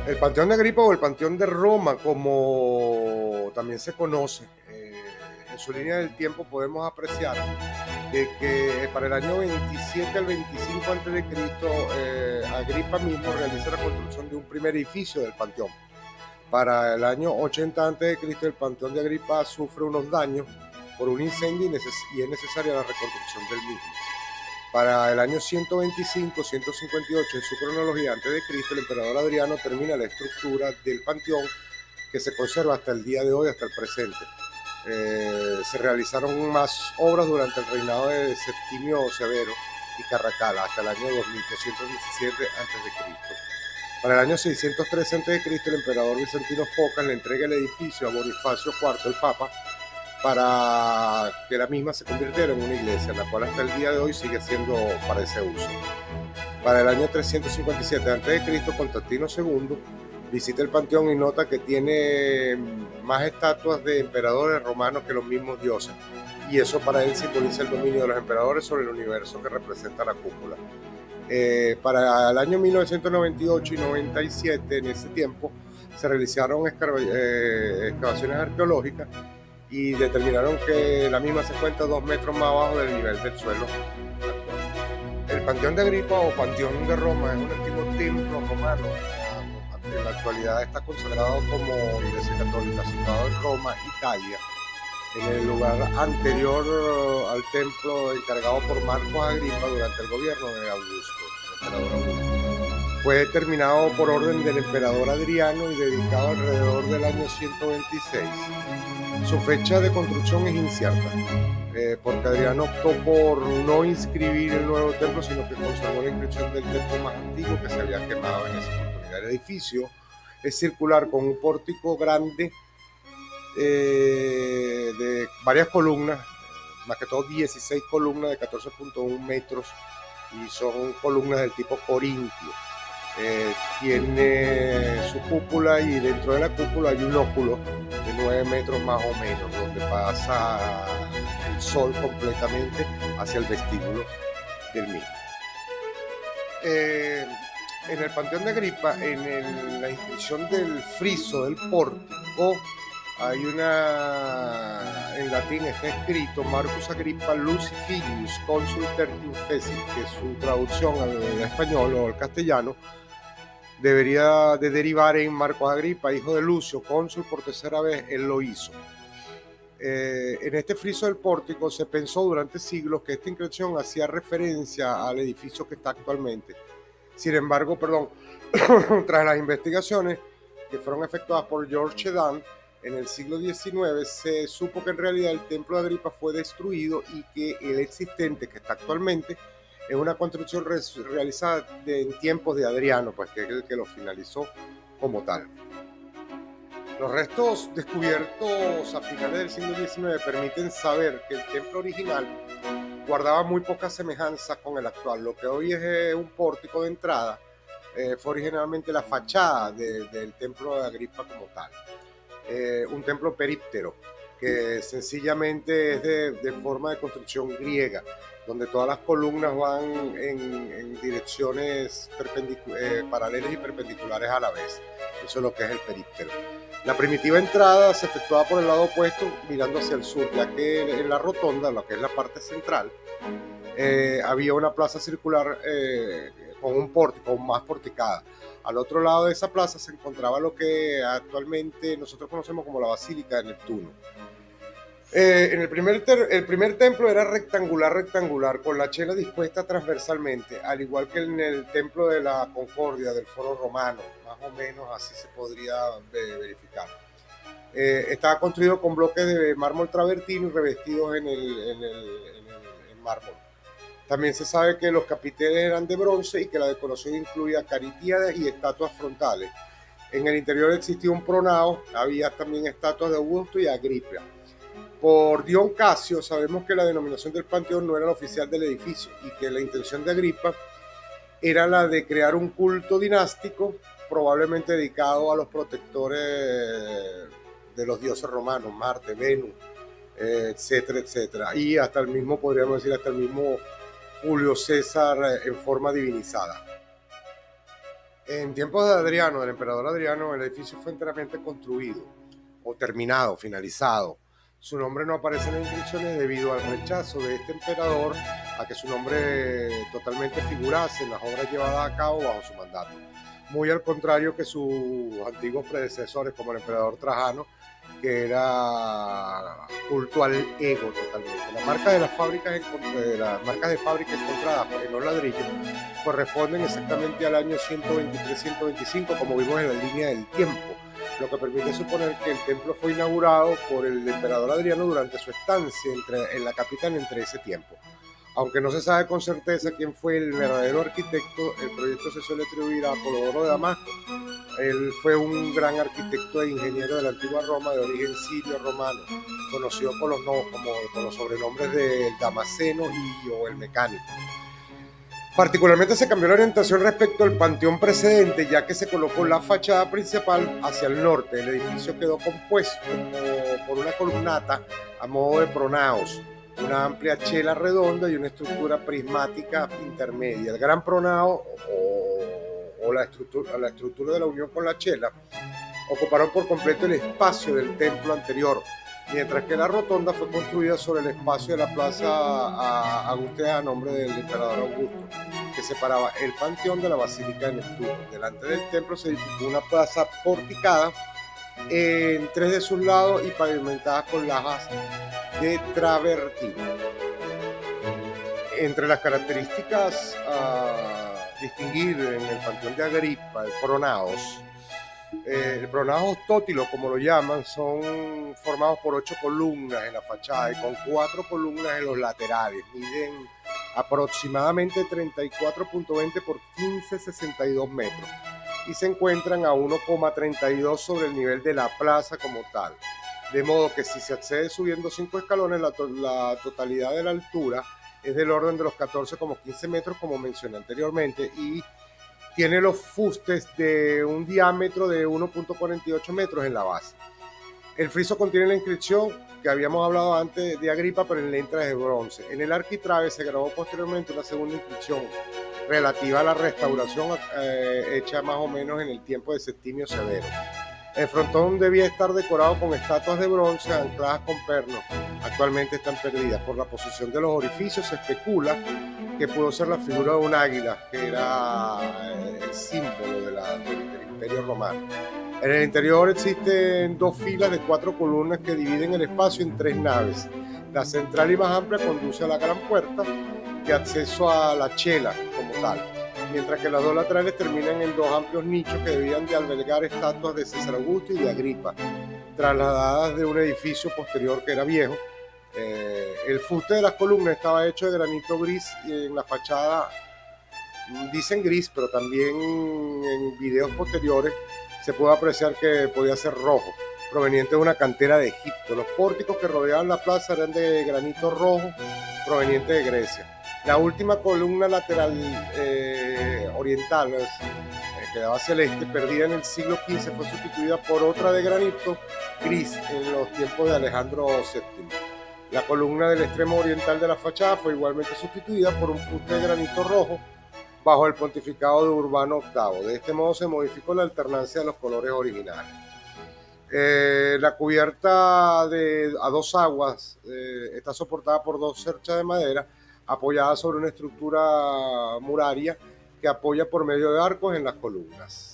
El Panteón de Agripa o el Panteón de Roma, como también se conoce, en su línea del tiempo podemos apreciar de que para el año 27 al 25 antes de Cristo, Agripa mismo realiza la construcción de un primer edificio del Panteón. Para el año 80 antes de Cristo, el Panteón de Agripa sufre unos daños por un incendio y es necesaria la reconstrucción del mismo. Para el año 125-158 en su cronología antes de Cristo, el emperador Adriano termina la estructura del panteón que se conserva hasta el día de hoy, hasta el presente. Se realizaron más obras durante el reinado de Septimio Severo y Carracalla hasta el año 2217 a.C. Para el año 613 a.C., el emperador bizantino Focas le entrega el edificio a Bonifacio IV, el Papa, para que la misma se convirtiera en una iglesia, la cual hasta el día de hoy sigue siendo para ese uso. Para el año 357 a.C., Constantino II visita el panteón y nota que tiene más estatuas de emperadores romanos que los mismos dioses, y eso para él simboliza el dominio de los emperadores sobre el universo que representa la cúpula. Para el año 1998 y 97, en ese tiempo, se realizaron excavaciones arqueológicas y determinaron que la misma se encuentra 2 metros más abajo del nivel del suelo actual. El Panteón de Agripa o Panteón de Roma es un antiguo templo romano. En la actualidad está consagrado como iglesia católica, situado en Roma, Italia, en el lugar anterior al templo encargado por Marcos Agripa durante el gobierno de Augusto, el emperador Augusto. Fue terminado por orden del emperador Adriano y dedicado alrededor del año 126. Su fecha de construcción es incierta, porque Adriano optó por no inscribir el nuevo templo, sino que conservó la inscripción del templo más antiguo que se había quemado en esa oportunidad. El edificio es circular con un pórtico grande de varias columnas, más que todo 16 columnas de 14.1 metros, y son columnas del tipo corintio. Tiene su cúpula y dentro de la cúpula hay un óculo de 9 metros más o menos, donde pasa el sol completamente hacia el vestíbulo del mismo. En el Panteón de Agripa, la inscripción del friso del pórtico, hay en latín está escrito Marcus Agrippa Luci Filius, consul tertium fecit, que su traducción al español o al castellano debería de derivar en Marcos Agripa, hijo de Lucio, cónsul por tercera vez, él lo hizo. En este friso del pórtico se pensó durante siglos que esta inscripción hacía referencia al edificio que está actualmente. Sin embargo, tras las investigaciones que fueron efectuadas por George Chedan en el siglo XIX, se supo que en realidad el templo de Agripa fue destruido y que el existente que está actualmente es una construcción realizada en tiempos de Adriano, pues que es el que lo finalizó como tal. Los restos descubiertos a finales del siglo XIX permiten saber que el templo original guardaba muy poca semejanza con el actual. Lo que hoy es un pórtico de entrada fue originalmente la fachada del templo de Agripa como tal. Un templo períptero que sencillamente es de forma de construcción griega, donde todas las columnas van en direcciones paralelas y perpendiculares a la vez. Eso es lo que es el períptero. La primitiva entrada se efectuaba por el lado opuesto, mirando hacia el sur, ya que en la rotonda, lo que es la parte central, había una plaza circular con un pórtico más porticada. Al otro lado de esa plaza se encontraba lo que actualmente nosotros conocemos como la Basílica de Neptuno. El primer templo era rectangular, con la chela dispuesta transversalmente, al igual que en el templo de la Concordia del Foro Romano, más o menos así se podría verificar. Estaba construido con bloques de mármol travertino y revestidos en mármol. También se sabe que los capiteles eran de bronce y que la decoración incluía caritíades y estatuas frontales. En el interior existía un pronao, había también estatuas de Augusto y Agripa. Por Dion Casio sabemos que la denominación del panteón no era la oficial del edificio y que la intención de Agripa era la de crear un culto dinástico, probablemente dedicado a los protectores de los dioses romanos, Marte, Venus, etcétera, etcétera. Y hasta el mismo, podríamos decir, hasta el mismo Julio César en forma divinizada. En tiempos de Adriano, del emperador Adriano, el edificio fue enteramente construido o terminado, finalizado. Su nombre no aparece en las inscripciones debido al rechazo de este emperador a que su nombre totalmente figurase en las obras llevadas a cabo bajo su mandato. Muy al contrario que sus antiguos predecesores, como el emperador Trajano, que era culto al ego totalmente. Las marcas de fábrica encontradas en los ladrillos corresponden exactamente al año 123-125, como vimos en la línea del tiempo, lo que permite suponer que el templo fue inaugurado por el emperador Adriano durante su estancia en la capital entre ese tiempo. Aunque no se sabe con certeza quién fue el verdadero arquitecto, el proyecto se suele atribuir a Apolodoro de Damasco. Él fue un gran arquitecto e ingeniero de la antigua Roma de origen sirio-romano, conocido con los sobrenombres de Damasceno o el Mecánico. Particularmente se cambió la orientación respecto al panteón precedente, ya que se colocó la fachada principal hacia el norte. El edificio quedó compuesto por una columnata a modo de pronaos, una amplia chela redonda y una estructura prismática intermedia. El gran pronao o la estructura de la unión con la chela ocuparon por completo el espacio del templo anterior, mientras que la rotonda fue construida sobre el espacio de la plaza Agustea a nombre del emperador Augusto, que separaba el panteón de la basílica de Neptuno. Delante del templo se edificó una plaza porticada en 3 de sus lados y pavimentada con lajas de travertino. Entre las características a distinguir en el panteón de Agripa, el pronaos tótilo, como lo llaman, son formados por 8 columnas en la fachada y con 4 columnas en los laterales. Miden aproximadamente 34.20 por 15.62 metros y se encuentran a 1,32 sobre el nivel de la plaza como tal. De modo que si se accede subiendo 5 escalones, la totalidad de la altura es del orden de los 14,15 metros, como mencioné anteriormente, y tiene los fustes de un diámetro de 1,48 metros en la base. El friso contiene la inscripción que habíamos hablado antes de Agripa, pero en letras de bronce. En el arquitrabe se grabó posteriormente una segunda inscripción relativa a la restauración hecha más o menos en el tiempo de Septimio Severo. El frontón debía estar decorado con estatuas de bronce ancladas con pernos. Actualmente están perdidas. Por la posición de los orificios se especula que pudo ser la figura de un águila, que era el símbolo del Imperio Romano. En el interior existen 2 filas de 4 columnas que dividen el espacio en 3 naves. La central y más amplia conduce a la gran puerta de acceso a la chela como tal, mientras que las 2 laterales terminan en 2 amplios nichos que debían de albergar estatuas de César Augusto y de Agripa, trasladadas de un edificio posterior que era viejo. El fuste de las columnas estaba hecho de granito gris y en la fachada dicen gris, pero también en videos posteriores se puede apreciar que podía ser rojo, proveniente de una cantera de Egipto. Los pórticos que rodeaban la plaza eran de granito rojo, proveniente de Grecia. La última columna lateral oriental, que daba hacia el este, perdida en el siglo XV, fue sustituida por otra de granito gris en los tiempos de Alejandro VII. La columna del extremo oriental de la fachada fue igualmente sustituida por un fuste de granito rojo bajo el pontificado de Urbano VIII. De este modo se modificó la alternancia de los colores originales. La cubierta a 2 aguas está soportada por 2 cerchas de madera apoyada sobre una estructura muraria que apoya por medio de arcos en las columnas.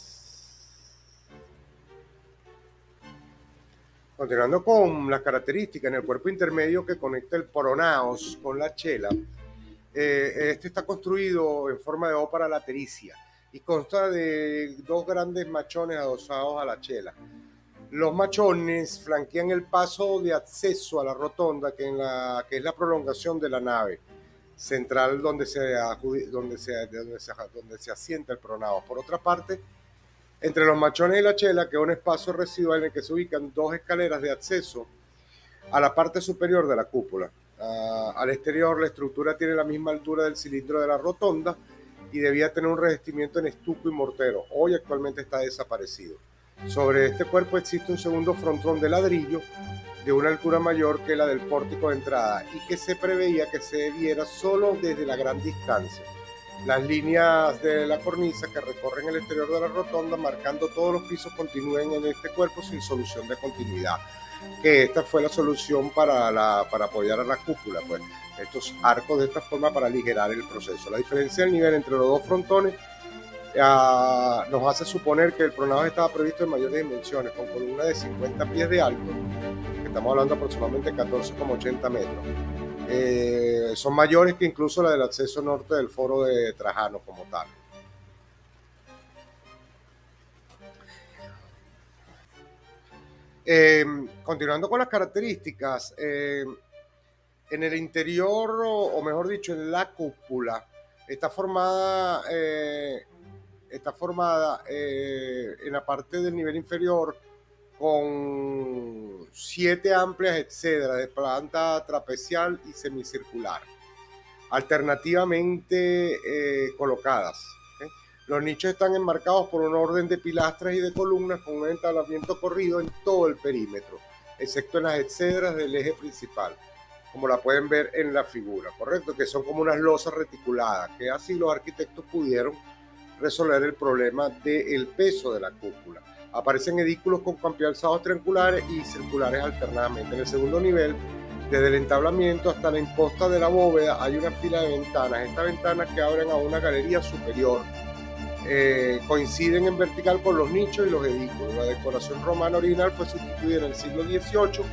Continuando con las características, en el cuerpo intermedio que conecta el pronaos con la chela, este está construido en forma de ópera latericia y consta de 2 grandes machones adosados a la chela. Los machones flanquean el paso de acceso a la rotonda, que es la prolongación de la nave central donde se asienta el pronaos. Por otra parte, entre los machones y la chela queda un espacio residual en el que se ubican 2 escaleras de acceso a la parte superior de la cúpula. Al exterior, la estructura tiene la misma altura del cilindro de la rotonda y debía tener un revestimiento en estuco y mortero. Hoy actualmente está desaparecido. Sobre este cuerpo existe un segundo frontón de ladrillo de una altura mayor que la del pórtico de entrada y que se preveía que se viera solo desde la gran distancia. Las líneas de la cornisa que recorren el exterior de la rotonda, marcando todos los pisos, continúen en este cuerpo sin solución de continuidad. Que esta fue la solución para apoyar a la cúpula, pues estos arcos de esta forma para aligerar el proceso. La diferencia del nivel entre los dos frontones nos hace suponer que el pronado estaba previsto en mayores dimensiones, con columnas de 50 pies de alto, que estamos hablando aproximadamente 14,80 metros. Son mayores que incluso la del acceso norte del foro de Trajano como tal. Continuando con las características, en el interior, o mejor dicho, en la cúpula, está formada en la parte del nivel inferior con 7 amplias excedras de planta trapezial y semicircular, alternativamente colocadas. Los nichos están enmarcados por un orden de pilastras y de columnas con un entablamiento corrido en todo el perímetro, excepto en las excedras del eje principal, como la pueden ver en la figura, ¿correcto? Que son como unas losas reticuladas, que así los arquitectos pudieron resolver el problema del peso de la cúpula. Aparecen edículos con campealzados triangulares y circulares alternadamente. En el segundo nivel, desde el entablamiento hasta la imposta de la bóveda, hay una fila de ventanas. Estas ventanas que abren a una galería superior coinciden en vertical con los nichos y los edículos. La decoración romana original fue sustituida en el siglo XVIII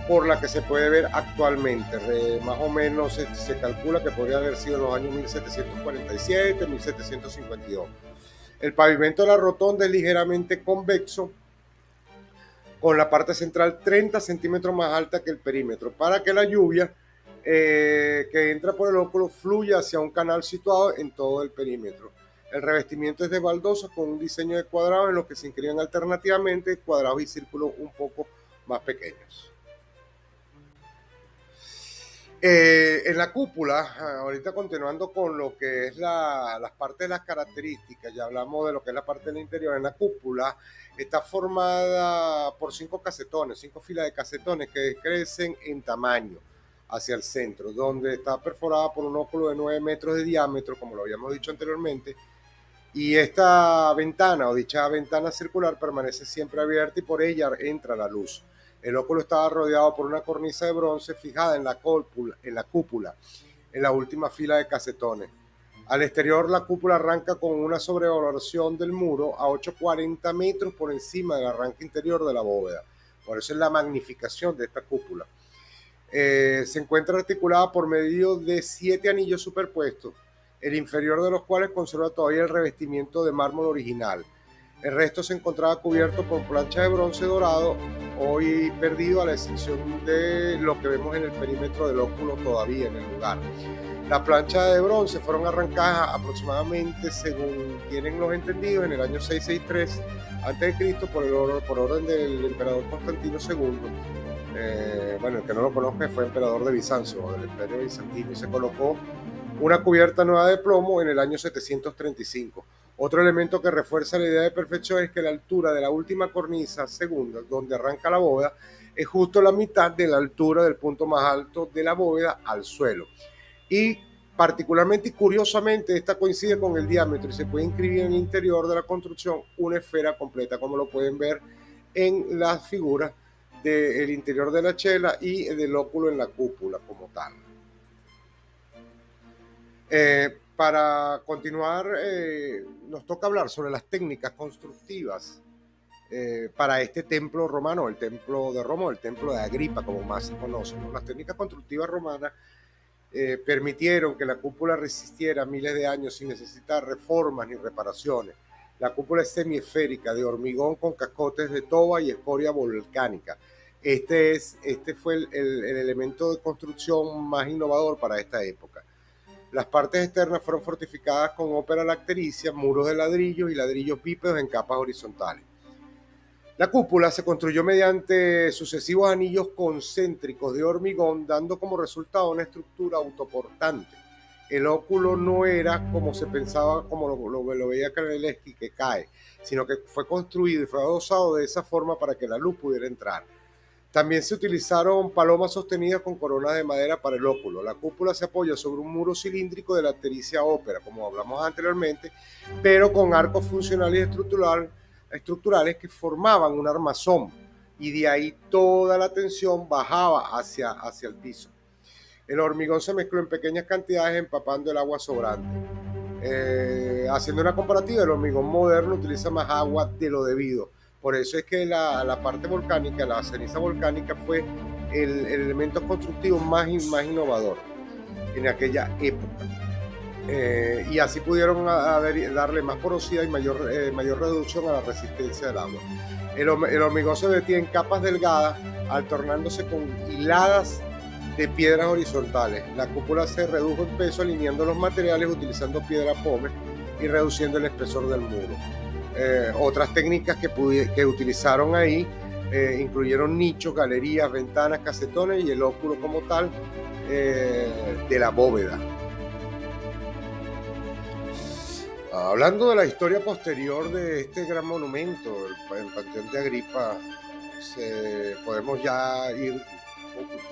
por la que se puede ver actualmente. Más o menos se calcula que podría haber sido en los años 1747, 1752. El pavimento de la rotonda es ligeramente convexo, con la parte central 30 centímetros más alta que el perímetro, para que la lluvia que entra por el óculo fluya hacia un canal situado en todo el perímetro. El revestimiento es de baldosas con un diseño de cuadrados en los que se inscriben alternativamente cuadrados y círculos un poco más pequeños. En la cúpula, ahorita continuando con lo que es las partes de las características, ya hablamos de lo que es la parte del interior. En la cúpula está formada por 5 casetones, 5 filas de casetones que crecen en tamaño hacia el centro, donde está perforada por un óculo de 9 metros de diámetro, como lo habíamos dicho anteriormente, y esta ventana o dicha ventana circular permanece siempre abierta y por ella entra la luz. El óculo estaba rodeado por una cornisa de bronce fijada en la cúpula, en la última fila de casetones. Al exterior, la cúpula arranca con una sobrevaloración del muro a 8,40 metros por encima del arranque interior de la bóveda. Por eso es la magnificación de esta cúpula. Se encuentra articulada por medio de 7 anillos superpuestos, el inferior de los cuales conserva todavía el revestimiento de mármol original. El resto se encontraba cubierto por planchas de bronce dorado, hoy perdido a la excepción de lo que vemos en el perímetro del óculo todavía en el lugar. Las planchas de bronce fueron arrancadas aproximadamente, según tienen los entendidos, en el año 663 a.C. por orden del emperador Constantino II. Bueno, el que no lo conozca fue emperador de Bizancio, del Imperio Bizantino, y se colocó una cubierta nueva de plomo en el año 735. Otro elemento que refuerza la idea de perfección es que la altura de la última cornisa segunda, donde arranca la bóveda, es justo la mitad de la altura del punto más alto de la bóveda al suelo. Y particularmente y curiosamente, esta coincide con el diámetro y se puede inscribir en el interior de la construcción una esfera completa, como lo pueden ver en las figuras del interior de la chela y del óculo en la cúpula como tal. Para continuar, nos toca hablar sobre las técnicas constructivas para este templo romano, el templo de Roma, el templo de Agripa, como más se conoce, ¿no? Las técnicas constructivas romanas permitieron que la cúpula resistiera miles de años sin necesitar reformas ni reparaciones. La cúpula es semiesférica, de hormigón con cascotes de toba y escoria volcánica. Este fue el elemento de construcción más innovador para esta época. Las partes externas fueron fortificadas con ópera lactericia, muros de ladrillos y ladrillos bípedos en capas horizontales. La cúpula se construyó mediante sucesivos anillos concéntricos de hormigón, dando como resultado una estructura autoportante. El óculo no era como se pensaba, como lo veía Brunelleschi, que cae, sino que fue construido y fue adosado de esa forma para que la luz pudiera entrar. También se utilizaron palomas sostenidas con coronas de madera para el óculo. La cúpula se apoya sobre un muro cilíndrico de la latericia ópera, como hablamos anteriormente, pero con arcos funcionales y estructurales que formaban un armazón, y de ahí toda la tensión bajaba hacia el piso. El hormigón se mezcló en pequeñas cantidades empapando el agua sobrante. Haciendo una comparativa, el hormigón moderno utiliza más agua de lo debido. Por eso es que la parte volcánica, la ceniza volcánica, fue el elemento constructivo más innovador en aquella época. Y así pudieron darle más porosidad y mayor reducción a la resistencia del agua. El hormigón se vertía en capas delgadas, alternándose con hiladas de piedras horizontales. La cúpula se redujo en peso alineando los materiales utilizando piedra pómez y reduciendo el espesor del muro. Otras técnicas que utilizaron ahí incluyeron nichos, galerías, ventanas, casetones y el óculo como tal de la bóveda. Hablando de la historia posterior de este gran monumento, el Panteón de Agripa, podemos ya ir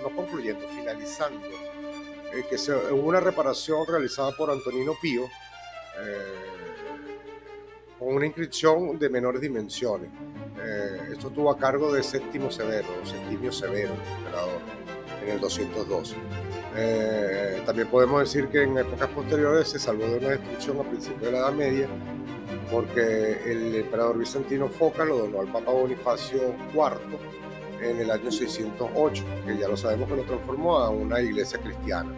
no concluyendo, finalizando, que hubo una reparación realizada por Antonino Pío con una inscripción de menores dimensiones. Esto estuvo a cargo de Septimio Severo, el emperador, en el 212. También podemos decir que en épocas posteriores se salvó de una destrucción a principios de la Edad Media, porque el emperador bizantino Focas lo donó al Papa Bonifacio IV en el año 608, que ya lo sabemos que lo transformó a una iglesia cristiana.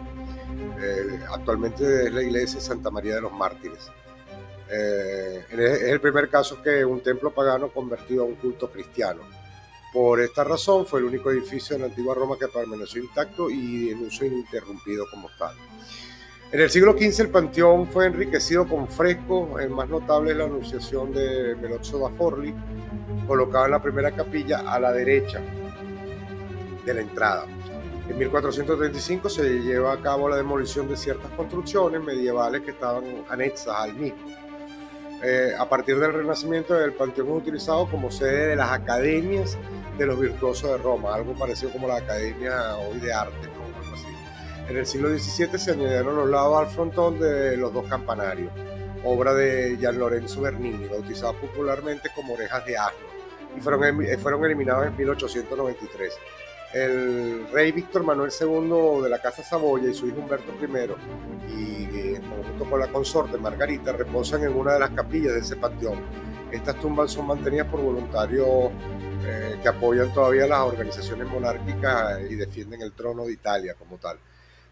Actualmente es la iglesia Santa María de los Mártires. Es el primer caso que un templo pagano convertido a un culto cristiano. Por esta razón fue el único edificio en la antigua Roma que permaneció intacto y en uso ininterrumpido como tal. En el siglo XV el panteón fue enriquecido con frescos. El más notable es la Anunciación de Melozzo da Forlì, colocada en la primera capilla a la derecha de la entrada. En 1435 se lleva a cabo la demolición de ciertas construcciones medievales que estaban anexas al mismo. A partir del Renacimiento, el panteón es utilizado como sede de las academias de los virtuosos de Roma, algo parecido como la academia hoy de arte, ¿no? Algo así. En el siglo XVII se añadieron los lados al frontón de los dos campanarios, obra de Gian Lorenzo Bernini, bautizado popularmente como orejas de asno, y fueron eliminados en 1893. El rey Víctor Manuel II de la Casa Saboya y su hijo Humberto I, y junto con la consorte Margarita, reposan en una de las capillas de ese panteón. Estas tumbas son mantenidas por voluntarios que apoyan todavía las organizaciones monárquicas y defienden el trono de Italia como tal.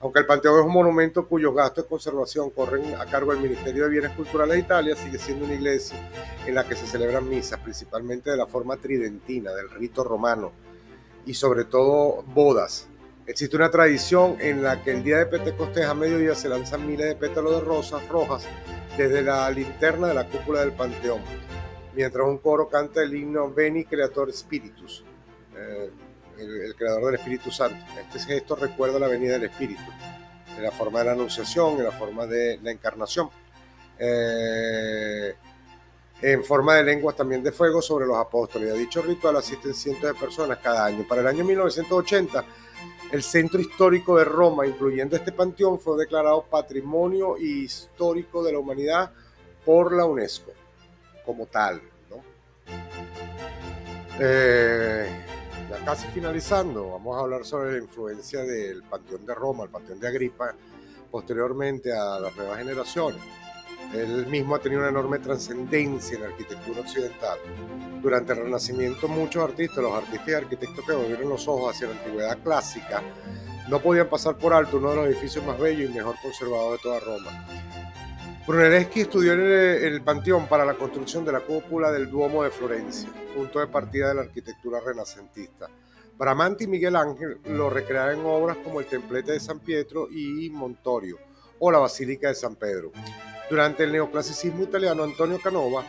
Aunque el panteón es un monumento cuyos gastos de conservación corren a cargo del Ministerio de Bienes Culturales de Italia, sigue siendo una iglesia en la que se celebran misas, principalmente de la forma tridentina, del rito romano, y sobre todo bodas. Existe una tradición en la que el día de Pentecostés a mediodía se lanzan miles de pétalos de rosas rojas desde la linterna de la cúpula del panteón, mientras un coro canta el himno Veni Creator Spiritus, el creador del Espíritu Santo. Este gesto recuerda la venida del Espíritu, en la forma de la Anunciación, en la forma de la Encarnación, en forma de lenguas también de fuego sobre los apóstoles. A dicho ritual asisten cientos de personas cada año. Para el año 1980, el centro histórico de Roma, incluyendo este panteón, fue declarado Patrimonio Histórico de la Humanidad por la UNESCO, como tal, ¿no? Ya casi finalizando, vamos a hablar sobre la influencia del Panteón de Roma, el Panteón de Agripa, posteriormente a las nuevas generaciones. Él mismo ha tenido una enorme trascendencia en la arquitectura occidental. Durante el Renacimiento, muchos artistas, los artistas y arquitectos que volvieron los ojos hacia la antigüedad clásica, no podían pasar por alto uno de los edificios más bellos y mejor conservados de toda Roma. Brunelleschi estudió el Panteón para la construcción de la cúpula del Duomo de Florencia, punto de partida de la arquitectura renacentista. Bramante y Miguel Ángel lo recrearon en obras como el Templete de San Pietro y Montorio, o la Basílica de San Pedro. Durante el neoclasicismo italiano, Antonio Canova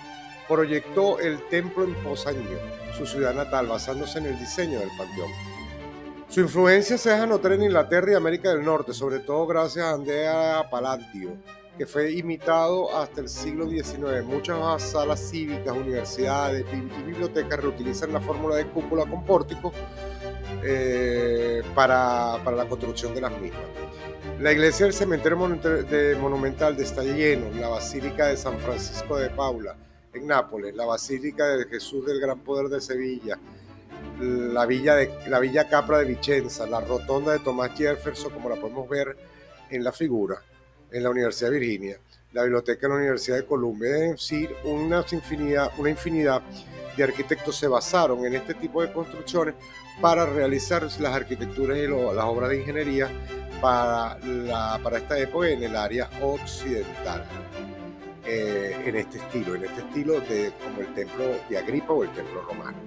proyectó el templo en Possagno, su ciudad natal, basándose en el diseño del panteón. Su influencia se deja notar en Inglaterra y América del Norte, sobre todo gracias a Andrea Palladio, que fue imitado hasta el siglo XIX. Muchas salas cívicas, universidades y bibliotecas reutilizan la fórmula de cúpula con pórtico para la construcción de las mismas. La iglesia del cementerio monumental está lleno, la Basílica de San Francisco de Paula en Nápoles, la Basílica de Jesús del Gran Poder de Sevilla, la Villa Capra de Vicenza, la Rotonda de Thomas Jefferson, como la podemos ver en la figura, en la Universidad de Virginia, la Biblioteca de la Universidad de Columbia. Es decir, una infinidad de arquitectos se basaron en este tipo de construcciones para realizar las arquitecturas y las obras de ingeniería para esta época en el área occidental. En este estilo de como el templo de Agripa o el templo romano.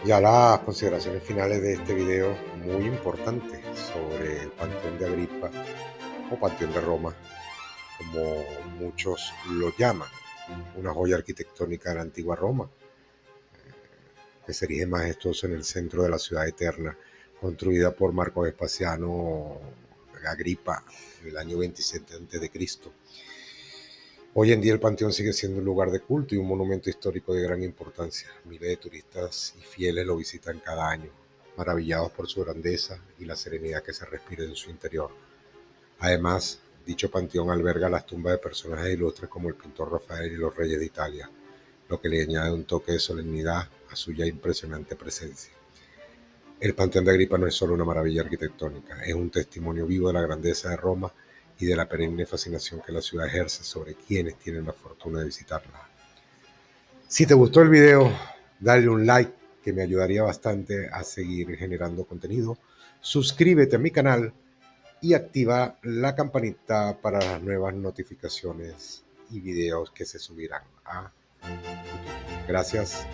Ya las consideraciones finales de este video, muy importantes, sobre el Panteón de Agripa o Panteón de Roma, como muchos lo llaman, una joya arquitectónica de la antigua Roma, que se erige majestuoso en el centro de la ciudad eterna, construida por Marco Vespasiano Agripa en el año 27 a.C. Hoy en día el panteón sigue siendo un lugar de culto y un monumento histórico de gran importancia. Miles de turistas y fieles lo visitan cada año, maravillados por su grandeza y la serenidad que se respira en su interior. Además, dicho panteón alberga las tumbas de personajes ilustres como el pintor Rafael y los reyes de Italia, lo que le añade un toque de solemnidad a su ya impresionante presencia. El Panteón de Agripa no es solo una maravilla arquitectónica, es un testimonio vivo de la grandeza de Roma y de la perenne fascinación que la ciudad ejerce sobre quienes tienen la fortuna de visitarla. Si te gustó el video, dale un like, que me ayudaría bastante a seguir generando contenido. Suscríbete a mi canal y activa la campanita para las nuevas notificaciones y videos que se subirán a YouTube. Gracias.